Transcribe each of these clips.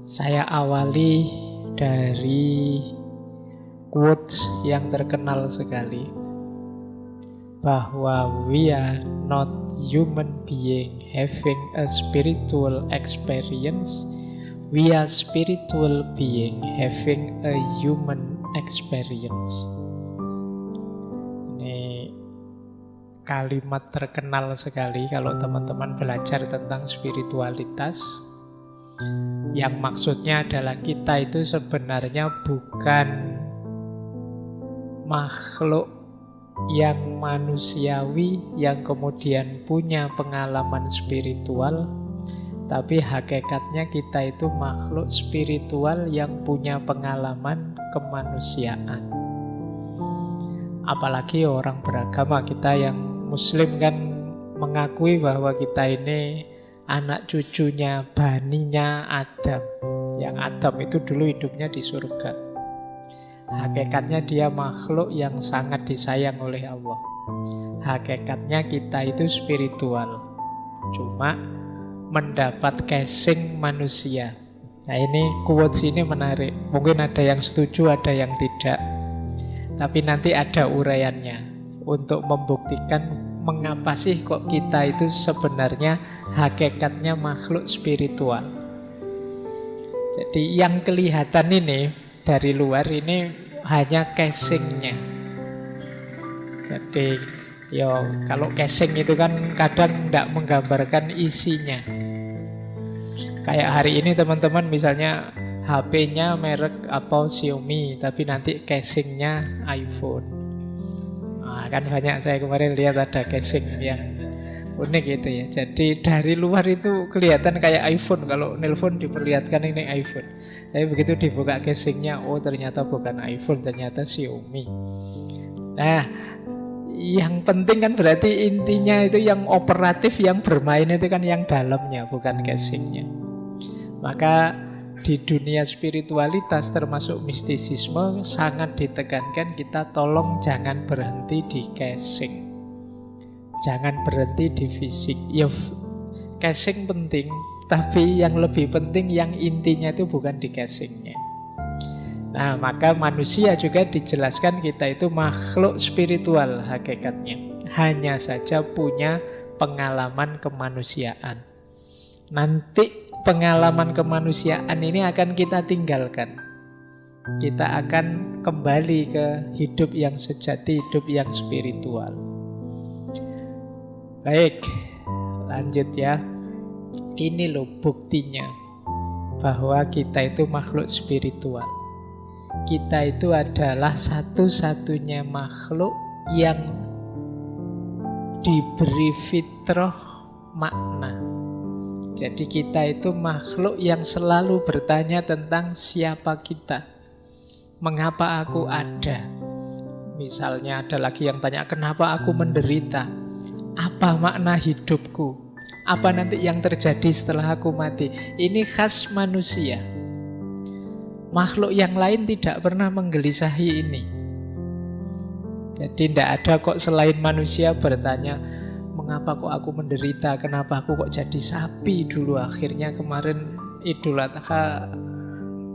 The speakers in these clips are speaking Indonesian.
Saya awali dari quotes yang terkenal sekali, bahwa we are not human being having a spiritual experience, we are spiritual being having a human experience. Ini kalimat terkenal sekali kalau teman-teman belajar tentang spiritualitas, yang maksudnya adalah kita itu sebenarnya bukan makhluk yang manusiawi yang kemudian punya pengalaman spiritual, tapi hakikatnya kita itu makhluk spiritual yang punya pengalaman kemanusiaan. Apalagi orang beragama, kita yang Muslim kan mengakui bahwa kita ini anak cucunya, baninya Adam. Yang Adam itu dulu hidupnya di surga. Hakikatnya dia makhluk yang sangat disayang oleh Allah. Hakikatnya kita itu spiritual, cuma mendapat casing manusia. Nah, ini quotes ini menarik. Mungkin ada yang setuju, ada yang tidak, tapi nanti ada uraiannya untuk membuktikan mengapa sih kok kita itu sebenarnya hakikatnya makhluk spiritual. Jadi yang kelihatan ini dari luar ini hanya casingnya. Jadi kalau casing itu kan kadang tidak menggambarkan isinya. Kayak hari ini teman-teman misalnya HP-nya merek apa Xiaomi, tapi nanti casingnya iPhone. Nah, kan banyak saya kemarin lihat ada casing yang unik gitu ya. Jadi dari luar itu kelihatan kayak iPhone. Kalau nelpon diperlihatkan ini iPhone, tapi begitu dibuka casingnya, oh ternyata bukan iPhone, ternyata Xiaomi. Nah, yang penting kan berarti intinya itu yang operatif, yang bermain itu kan yang dalamnya, bukan casingnya. Maka di dunia spiritualitas termasuk mistisisme sangat ditekankan kita tolong jangan berhenti di casing. Jangan berhenti di fisik. Ya, casing penting, tapi yang lebih penting yang intinya itu bukan di casingnya. Nah, maka manusia juga dijelaskan kita itu makhluk spiritual hakikatnya. Hanya saja punya pengalaman kemanusiaan. Nanti pengalaman kemanusiaan ini akan kita tinggalkan. Kita akan kembali ke hidup yang sejati, hidup yang spiritual. Baik, lanjut ya. Ini loh buktinya bahwa kita itu makhluk spiritual. Kita itu adalah satu-satunya makhluk yang diberi fitrah makna. Jadi kita itu makhluk yang selalu bertanya tentang siapa kita. Mengapa aku ada? Misalnya ada lagi yang tanya, kenapa aku menderita? Apa makna hidupku? Apa nanti yang terjadi setelah aku mati? Ini khas manusia. Makhluk yang lain tidak pernah menggelisahi ini. Jadi tidak ada kok selain manusia bertanya, mengapa kok aku menderita? Kenapa aku kok jadi sapi dulu? Akhirnya kemarin Idul Adha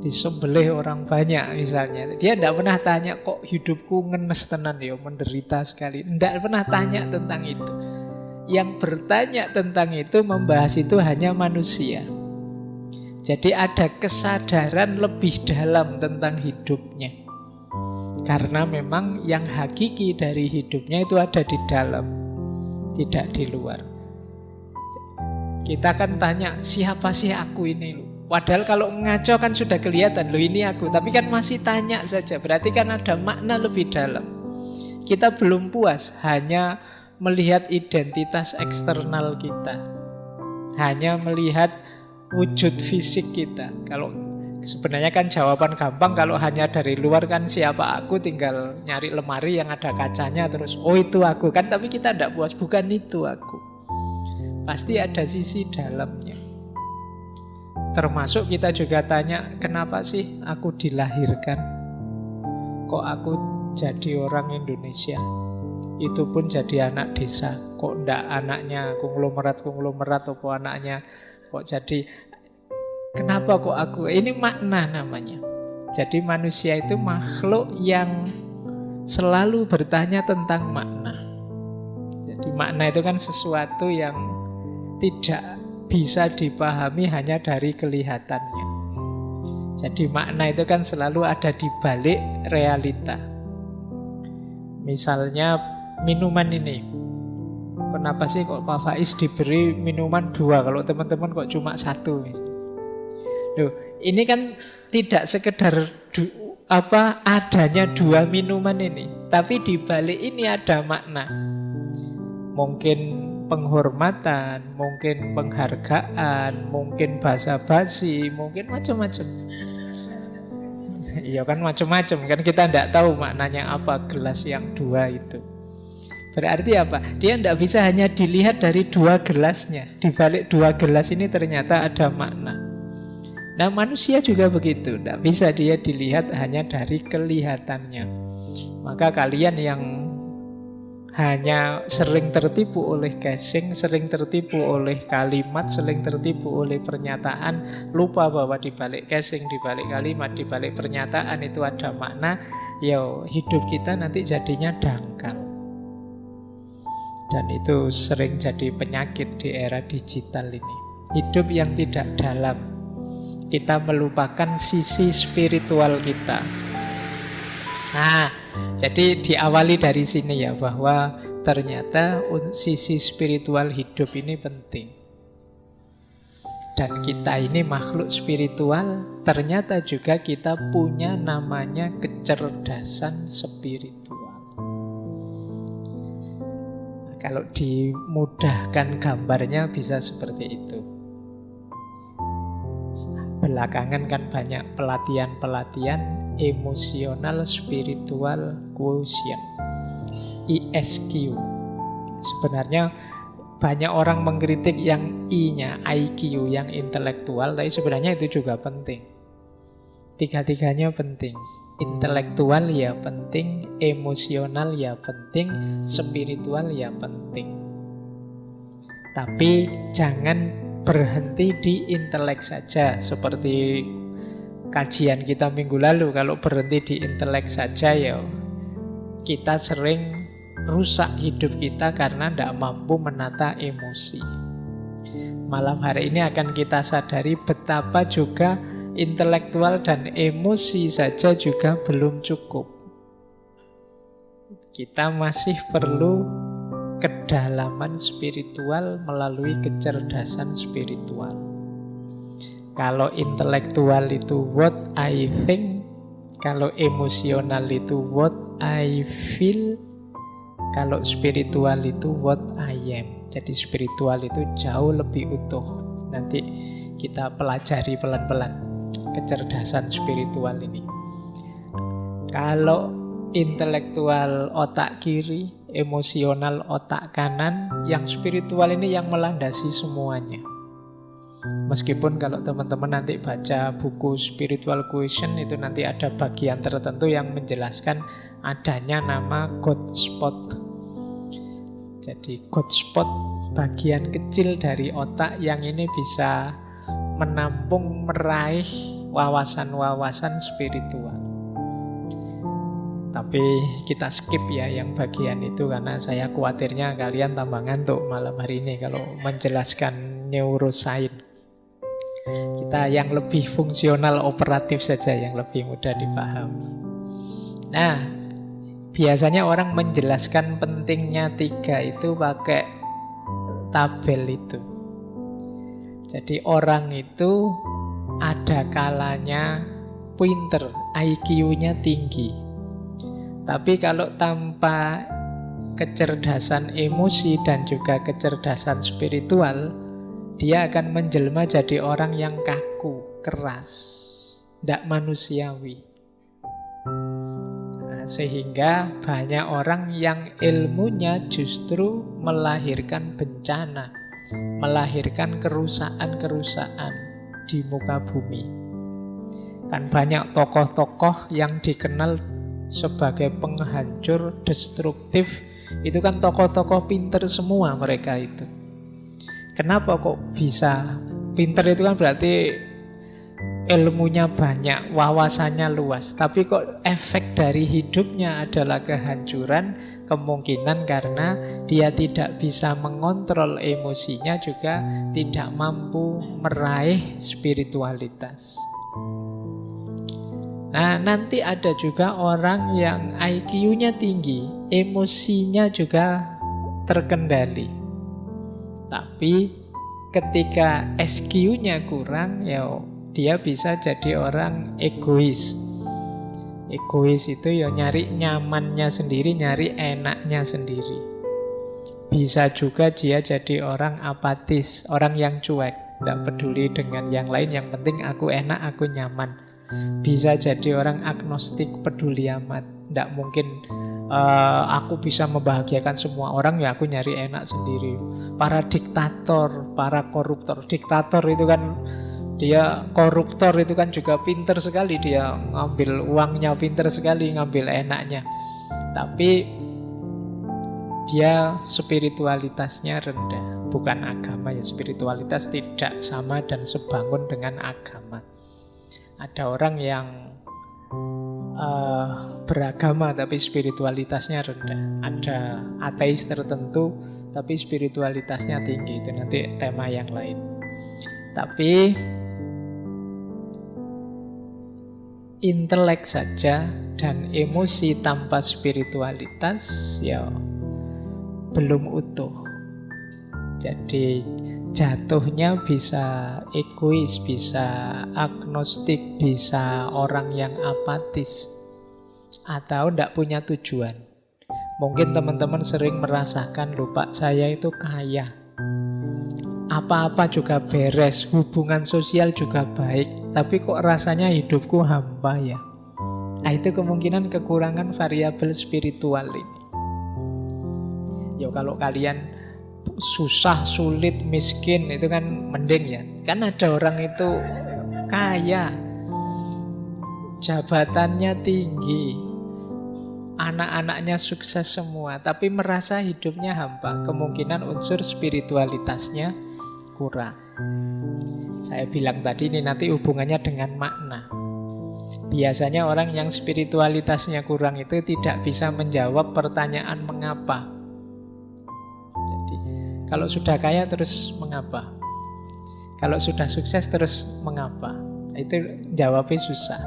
disembelih orang banyak misalnya. Dia tidak pernah tanya kok hidupku ngenes tenan ya, menderita sekali. Tidak pernah tanya tentang itu. Yang bertanya tentang itu, membahas itu hanya manusia. Jadi ada kesadaran lebih dalam tentang hidupnya. Karena memang yang hakiki dari hidupnya itu ada di dalam, tidak di luar. Kita kan tanya, siapa sih aku ini loh? Padahal kalau ngaco kan sudah kelihatan, loh ini aku. Tapi kan masih tanya saja, berarti kan ada makna lebih dalam. Kita belum puas hanya melihat identitas eksternal kita, hanya melihat wujud fisik kita. Kalau sebenarnya kan jawaban gampang kalau hanya dari luar kan siapa aku, tinggal nyari lemari yang ada kacanya terus oh itu aku kan, tapi kita tidak puas, bukan itu aku. Pasti ada sisi dalamnya. Termasuk kita juga tanya, kenapa sih aku dilahirkan? Kok aku jadi orang Indonesia? Itu pun jadi anak desa. Kok ndak anaknya konglomerat apa anaknya kok jadi Kenapa kok aku? Ini makna namanya. Jadi manusia itu makhluk yang selalu bertanya tentang makna. Jadi makna itu kan sesuatu yang tidak bisa dipahami hanya dari kelihatannya. Jadi makna itu kan selalu ada di balik realita. Misalnya minuman ini. Kenapa sih kok Pak Faiz diberi minuman 2, kalau teman-teman kok cuma 1 misalnya. Loh, ini kan tidak sekedar adanya 2 minuman ini, tapi di balik ini ada makna. Mungkin penghormatan, mungkin penghargaan, mungkin basa-basi, mungkin macam-macam. Iya kan macam-macam kan, kita tidak tahu maknanya apa gelas yang 2 itu. Berarti apa? Dia tidak bisa hanya dilihat dari 2 gelasnya. Di balik 2 gelas ini ternyata ada makna. Nah manusia juga begitu, tidak bisa dia dilihat hanya dari kelihatannya. Maka kalian yang hanya sering tertipu oleh casing, sering tertipu oleh kalimat, sering tertipu oleh pernyataan, lupa bahwa di balik casing, di balik kalimat, di balik pernyataan itu ada makna. Ya hidup kita nanti jadinya dangkal. Dan itu sering jadi penyakit di era digital ini. Hidup yang tidak dalam. Kita melupakan sisi spiritual kita. Nah, jadi diawali dari sini ya, bahwa ternyata sisi spiritual hidup ini penting. Dan kita ini makhluk spiritual, ternyata juga kita punya namanya kecerdasan spiritual. Nah, kalau dimudahkan gambarnya bisa seperti itu. Belakangan kan banyak pelatihan-pelatihan emosional spiritual quotient, ISQ. Sebenarnya banyak orang mengkritik yang I-nya, IQ, yang intelektual, tapi sebenarnya itu juga penting. Tiga-tiganya penting. Intelektual ya penting, emosional ya penting, spiritual ya penting. Tapi jangan berhenti di intelek saja. Seperti kajian kita minggu lalu, kalau berhenti di intelek saja ya kita sering rusak hidup kita karena tidak mampu menata emosi. Malam hari ini akan kita sadari betapa juga intelektual dan emosi saja juga belum cukup. Kita masih perlu kedalaman spiritual melalui kecerdasan spiritual. Kalau intelektual itu what I think, kalau emosional itu what I feel, kalau spiritual itu what I am. Jadi spiritual itu jauh lebih utuh. Nanti kita pelajari pelan-pelan kecerdasan spiritual ini. Kalau intelektual otak kiri, emosional otak kanan, yang spiritual ini yang melandasi semuanya. Meskipun kalau teman-teman nanti baca buku Spiritual Quotient, itu nanti ada bagian tertentu yang menjelaskan adanya nama God Spot. Jadi God Spot, bagian kecil dari otak yang ini bisa menampung, meraih wawasan-wawasan spiritual. Tapi kita skip ya yang bagian itu, karena saya khawatirnya kalian tambah ngantuk malam hari ini kalau menjelaskan neuroscience. Kita yang lebih fungsional, operatif saja, yang lebih mudah dipahami. Nah, biasanya orang menjelaskan pentingnya 3 itu pakai tabel itu. Jadi orang itu ada kalanya pinter, IQ-nya tinggi. Tapi kalau tanpa kecerdasan emosi dan juga kecerdasan spiritual, dia akan menjelma jadi orang yang kaku, keras, tidak manusiawi. Nah, sehingga banyak orang yang ilmunya justru melahirkan bencana, melahirkan kerusakan-kerusakan di muka bumi. Kan banyak tokoh-tokoh yang dikenal sebagai penghancur, destruktif. Itu kan tokoh-tokoh pinter semua mereka itu. Kenapa kok bisa? Pinter itu kan berarti ilmunya banyak, wawasannya luas, tapi kok efek dari hidupnya adalah kehancuran, kemungkinan karena dia tidak bisa mengontrol emosinya, juga tidak mampu meraih spiritualitas. Nah, nanti ada juga orang yang IQ-nya tinggi, emosinya juga terkendali. Tapi ketika SQ-nya kurang, ya dia bisa jadi orang egois. Egois itu ya nyari nyamannya sendiri, nyari enaknya sendiri. Bisa juga dia jadi orang apatis, orang yang cuek, tidak peduli dengan yang lain, yang penting aku enak, aku nyaman. Bisa jadi orang agnostik, peduli amat. Tidak mungkin aku bisa membahagiakan semua orang, ya aku nyari enak sendiri. Para diktator, para koruptor. Diktator itu kan, dia koruptor itu kan juga pinter sekali. Dia ngambil uangnya pinter sekali, ngambil enaknya. Tapi dia spiritualitasnya rendah. Bukan agama ya, spiritualitas tidak sama dan sebangun dengan agama. Ada orang yang beragama tapi spiritualitasnya rendah. Ada ateis tertentu tapi spiritualitasnya tinggi. Itu nanti tema yang lain. Tapi intelek saja dan emosi tanpa spiritualitas ya belum utuh. Jadi jatuhnya bisa egois, bisa agnostik, bisa orang yang apatis, atau tidak punya tujuan. Mungkin teman-teman sering merasakan, lupa saya itu kaya, apa-apa juga beres, hubungan sosial juga baik, tapi kok rasanya hidupku hampa ya. Nah, itu kemungkinan kekurangan variabel spiritual ini. Ya kalau kalian susah, sulit, miskin itu kan mending ya. Kan ada orang itu kaya, jabatannya tinggi, anak-anaknya sukses semua, tapi merasa hidupnya hampa. Kemungkinan unsur spiritualitasnya kurang. Saya bilang tadi ini nanti hubungannya dengan makna. Biasanya orang yang spiritualitasnya kurang itu tidak bisa menjawab pertanyaan mengapa. Jadi kalau sudah kaya terus mengapa? Kalau sudah sukses terus mengapa? Itu jawabnya susah.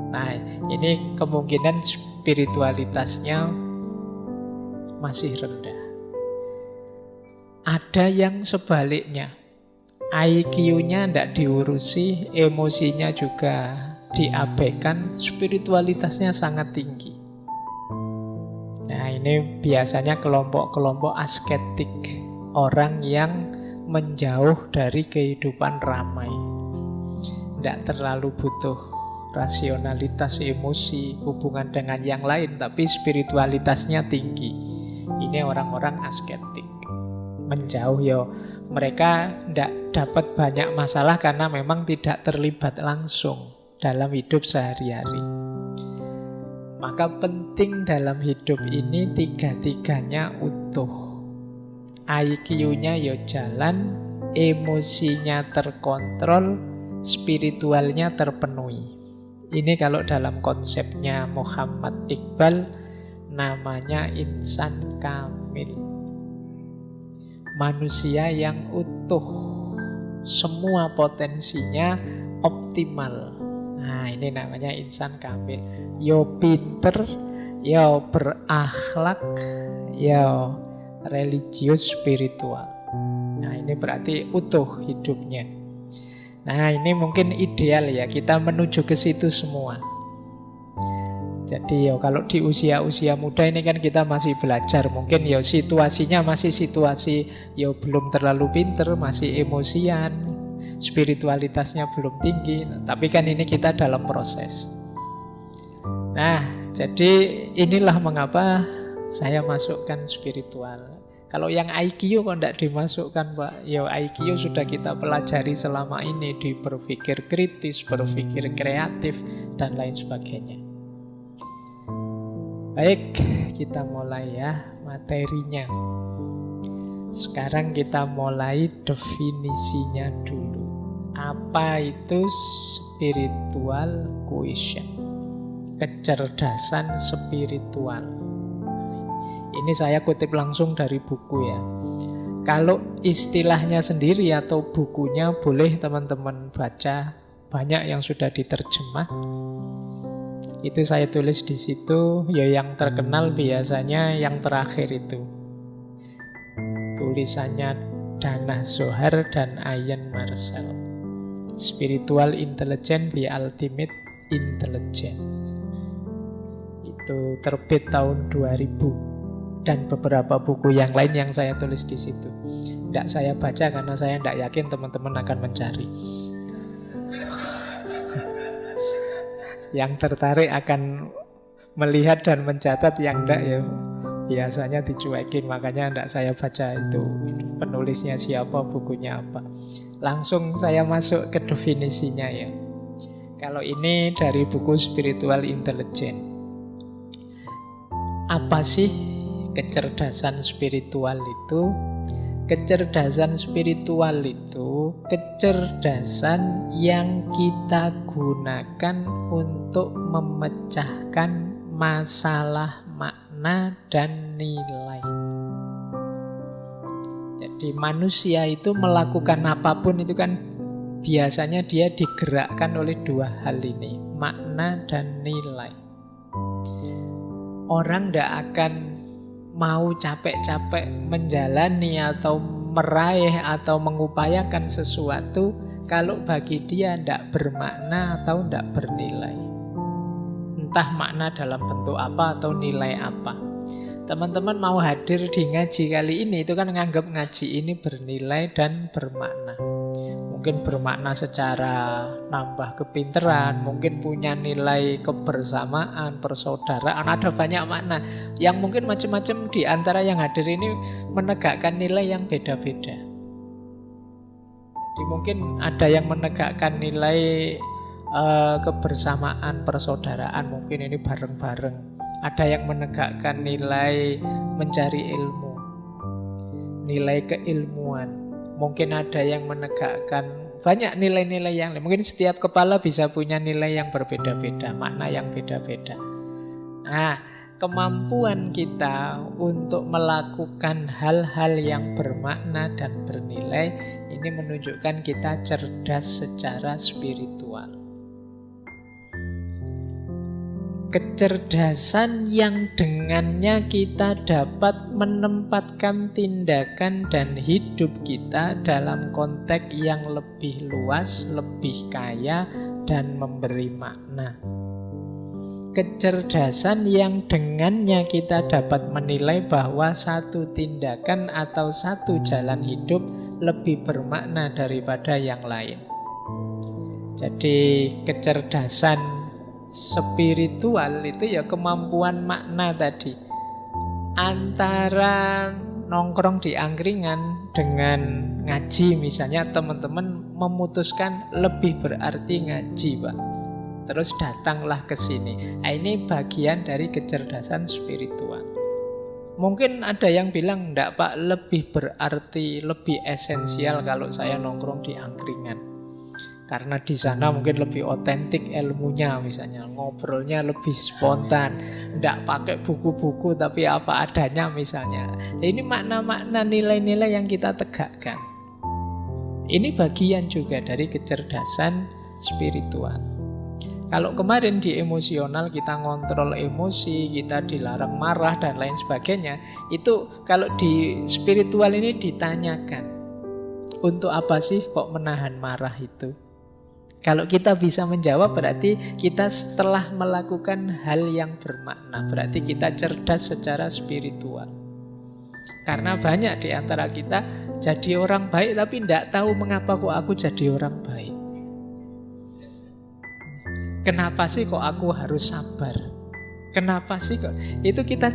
Nah, ini kemungkinan spiritualitasnya masih rendah. Ada yang sebaliknya, IQ-nya tidak diurusi, emosinya juga diabaikan, spiritualitasnya sangat tinggi. Nah, ini biasanya kelompok-kelompok asketik, orang yang menjauh dari kehidupan ramai, tidak terlalu butuh rasionalitas, emosi, hubungan dengan yang lain, tapi spiritualitasnya tinggi. Ini orang-orang asketik. Menjauh ya, mereka tidak dapat banyak masalah karena memang tidak terlibat langsung dalam hidup sehari-hari. Maka penting dalam hidup ini tiga-tiganya utuh. IQ-nya ya jalan, emosinya terkontrol, spiritualnya terpenuhi. Ini kalau dalam konsepnya Muhammad Iqbal namanya insan kamil. Manusia yang utuh, semua potensinya optimal. Nah, ini namanya insan kamil. Yo pinter, yo berakhlak, yo religius spiritual. Nah, ini berarti utuh hidupnya. Nah, ini mungkin ideal ya, kita menuju ke situ semua. Jadi ya kalau di usia-usia muda ini kan kita masih belajar. Mungkin ya situasinya masih situasi ya belum terlalu pinter, masih emosian, spiritualitasnya belum tinggi. Tapi kan ini kita dalam proses. Nah, jadi inilah mengapa saya masukkan spiritual. Kalau yang IQ kok tidak dimasukkan, Pak? Ya IQ sudah kita pelajari selama ini di berpikir kritis, berpikir kreatif, dan lain sebagainya. Baik, kita mulai ya materinya. Sekarang kita mulai definisinya dulu. Apa itu spiritual quotient? Kecerdasan spiritual. Ini saya kutip langsung dari buku ya. Kalau istilahnya sendiri atau bukunya boleh teman-teman baca, banyak yang sudah diterjemah. Itu saya tulis di situ, ya yang terkenal biasanya yang terakhir itu. Tulisannya Dana Zohar dan Ian Marshall. Spiritual Intelligence, the Ultimate Intelligence. Itu terbit tahun 2000. Dan beberapa buku yang lain yang saya tulis di situ. Tidak saya baca karena saya tidak yakin teman-teman akan mencari. Yang tertarik akan melihat dan mencatat, yang tidak ya biasanya dicuekin. Makanya tidak saya baca itu penulisnya siapa, bukunya apa. Langsung saya masuk ke definisinya ya. Kalau ini dari buku Spiritual Intelligence. Apa sih kecerdasan spiritual itu? Kecerdasan spiritual itu kecerdasan yang kita gunakan untuk memecahkan masalah makna dan nilai. Jadi manusia itu melakukan apapun itu kan biasanya dia digerakkan oleh dua hal ini, makna dan nilai. Orang tidak akan mau capek-capek menjalani atau meraih atau mengupayakan sesuatu kalau bagi dia tidak bermakna atau tidak bernilai. Entah makna dalam bentuk apa atau nilai apa. Teman-teman mau hadir di ngaji kali ini itu kan menganggap ngaji ini bernilai dan bermakna. Mungkin bermakna secara nambah kepinteran, mungkin punya nilai kebersamaan, persaudaraan, ada banyak makna. Yang mungkin macam-macam di antara yang hadir ini menegakkan nilai yang beda-beda. Jadi mungkin ada yang menegakkan nilai kebersamaan, persaudaraan, mungkin ini bareng-bareng. Ada yang menegakkan nilai mencari ilmu, nilai keilmuan. Mungkin ada yang menegakkan banyak nilai-nilai yang lain. Mungkin setiap kepala bisa punya nilai yang berbeda-beda, makna yang beda-beda. Nah, kemampuan kita untuk melakukan hal-hal yang bermakna dan bernilai ini menunjukkan kita cerdas secara spiritual. Kecerdasan yang dengannya kita dapat menempatkan tindakan dan hidup kita dalam konteks yang lebih luas, lebih kaya, dan memberi makna. Kecerdasan yang dengannya kita dapat menilai bahwa satu tindakan atau satu jalan hidup lebih bermakna daripada yang lain. Jadi kecerdasan spiritual itu ya kemampuan makna tadi. Antara nongkrong di angkringan dengan ngaji misalnya, teman-teman memutuskan lebih berarti ngaji, Pak. Terus datanglah ke sini. Nah, ini bagian dari kecerdasan spiritual. Mungkin ada yang bilang, enggak Pak, lebih berarti, lebih esensial kalau saya nongkrong di angkringan. Karena di sana mungkin lebih otentik ilmunya, misalnya ngobrolnya lebih spontan, tidak pakai buku-buku tapi apa adanya misalnya. Ini makna-makna nilai-nilai yang kita tegakkan. Ini bagian juga dari kecerdasan spiritual. Kalau kemarin di emosional kita ngontrol emosi, kita dilarang marah dan lain sebagainya, itu kalau di spiritual ini ditanyakan, untuk apa sih kok menahan marah itu? Kalau kita bisa menjawab berarti kita setelah melakukan hal yang bermakna. Berarti kita cerdas secara spiritual. Karena banyak di antara kita jadi orang baik tapi tidak tahu mengapa kok aku jadi orang baik. Kenapa sih kok aku harus sabar? Kenapa sih kok? Itu kita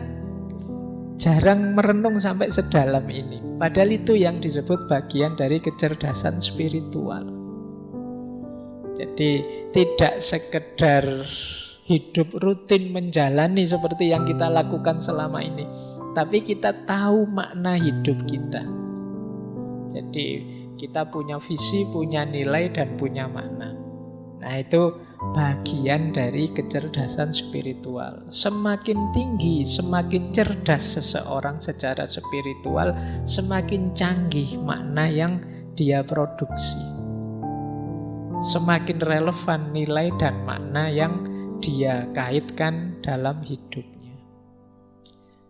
jarang merenung sampai sedalam ini. Padahal itu yang disebut bagian dari kecerdasan spiritual. Jadi tidak sekedar hidup rutin menjalani seperti yang kita lakukan selama ini, tapi kita tahu makna hidup kita. Jadi kita punya visi, punya nilai, dan punya makna. Nah, itu bagian dari kecerdasan spiritual. Semakin tinggi, semakin cerdas seseorang secara spiritual, semakin canggih makna yang dia produksi. Semakin relevan nilai dan makna yang dia kaitkan dalam hidupnya.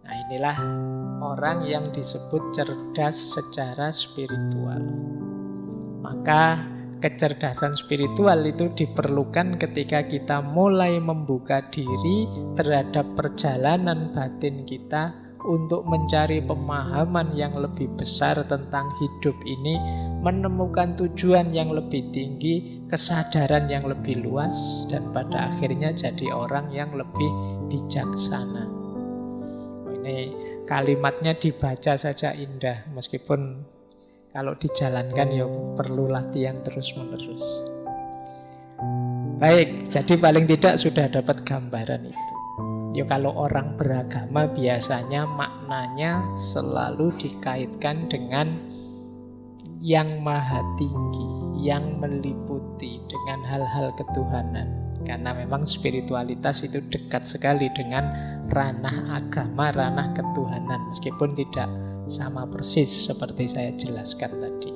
Nah, inilah orang yang disebut cerdas secara spiritual. Maka kecerdasan spiritual itu diperlukan ketika kita mulai membuka diri terhadap perjalanan batin kita untuk mencari pemahaman yang lebih besar tentang hidup ini, menemukan tujuan yang lebih tinggi, kesadaran yang lebih luas, dan pada akhirnya jadi orang yang lebih bijaksana. Ini kalimatnya dibaca saja indah, meskipun kalau dijalankan ya perlu latihan terus-menerus. Baik, jadi paling tidak sudah dapat gambaran itu. Ya kalau orang beragama biasanya maknanya selalu dikaitkan dengan yang maha tinggi, yang meliputi dengan hal-hal ketuhanan. Karena memang spiritualitas itu dekat sekali dengan ranah agama, ranah ketuhanan, meskipun tidak sama persis seperti saya jelaskan tadi.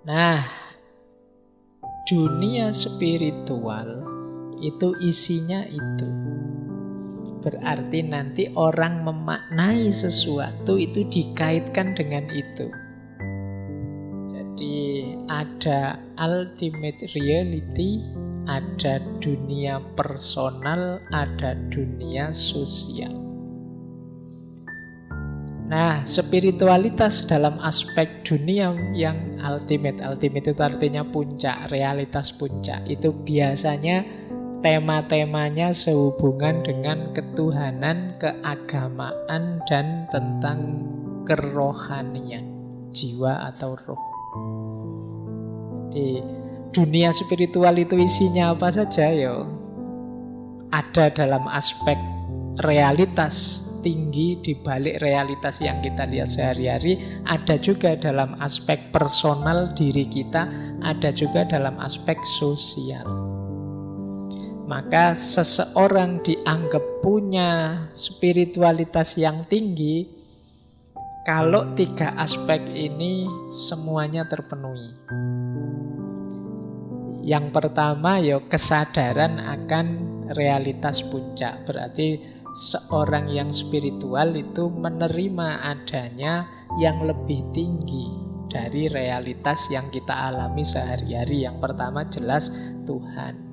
Nah, dunia spiritual itu isinya itu. Berarti nanti orang memaknai sesuatu itu dikaitkan dengan itu. Jadi ada ultimate reality, ada dunia personal, ada dunia sosial. Nah, spiritualitas dalam aspek dunia yang ultimate itu artinya puncak, realitas puncak. Itu biasanya tema-temanya sehubungan dengan ketuhanan, keagamaan, dan tentang kerohanian, jiwa atau roh. Jadi dunia spiritual itu isinya apa saja ya? Ada dalam aspek realitas tinggi di balik realitas yang kita lihat sehari-hari, ada juga dalam aspek personal diri kita, ada juga dalam aspek sosial. Maka seseorang dianggap punya spiritualitas yang tinggi kalau tiga aspek ini semuanya terpenuhi. Yang pertama ya kesadaran akan realitas puncak. Berarti seorang yang spiritual itu menerima adanya yang lebih tinggi dari realitas yang kita alami sehari-hari. Yang pertama jelas Tuhan.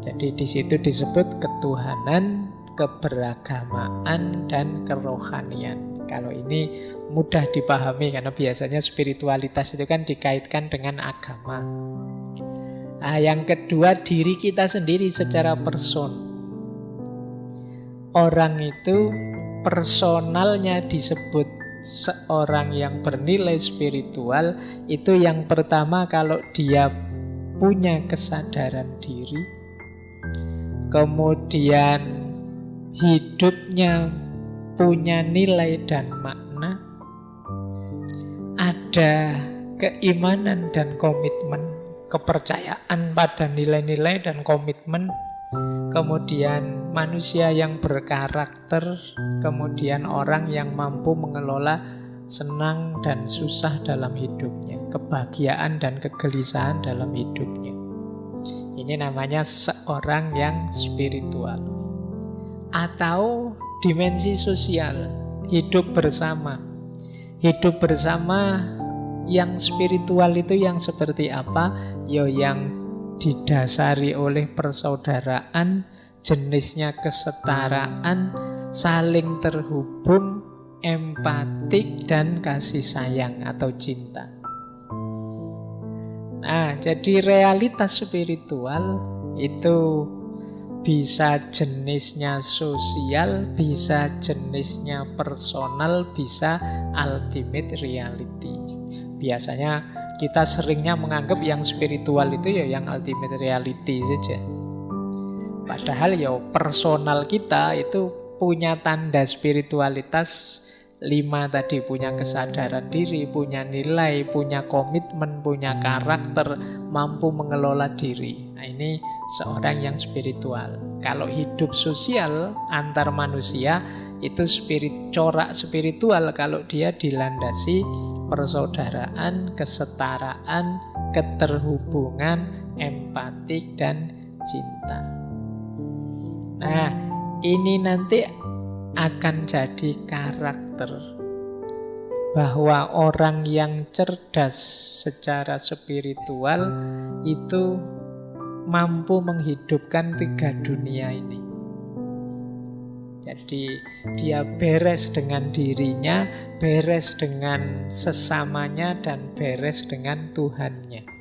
Jadi di situ disebut ketuhanan, keberagamaan, dan kerohanian. Kalau ini mudah dipahami karena biasanya spiritualitas itu kan dikaitkan dengan agama. Nah, yang kedua diri kita sendiri secara person. Orang itu personalnya disebut seorang yang bernilai spiritual itu yang pertama kalau dia punya kesadaran diri, kemudian hidupnya punya nilai dan makna, ada keimanan dan komitmen, kepercayaan pada nilai-nilai dan komitmen, kemudian manusia yang berkarakter, kemudian orang yang mampu mengelola senang dan susah dalam hidupnya, kebahagiaan dan kegelisahan dalam hidupnya. Ini namanya seorang yang spiritual. Atau dimensi sosial, hidup bersama. Hidup bersama yang spiritual itu yang seperti apa? Ya yang didasari oleh persaudaraan, jenisnya kesetaraan, saling terhubung, empatik, dan kasih sayang atau cinta. Nah, jadi realitas spiritual itu bisa jenisnya sosial, bisa jenisnya personal, bisa ultimate reality. Biasanya kita seringnya menganggap yang spiritual itu ya yang ultimate reality saja. Padahal ya personal kita itu punya tanda spiritualitas 5 tadi, punya kesadaran diri, punya nilai, punya komitmen, punya karakter, mampu mengelola diri. Nah, ini seorang yang spiritual. Kalau hidup sosial antar manusia itu corak spiritual kalau dia dilandasi persaudaraan, kesetaraan, keterhubungan, empatik, dan cinta. Nah, ini nanti akan jadi karakter bahwa orang yang cerdas secara spiritual itu mampu menghidupkan 3 dunia ini. Jadi dia beres dengan dirinya, beres dengan sesamanya, dan beres dengan Tuhannya.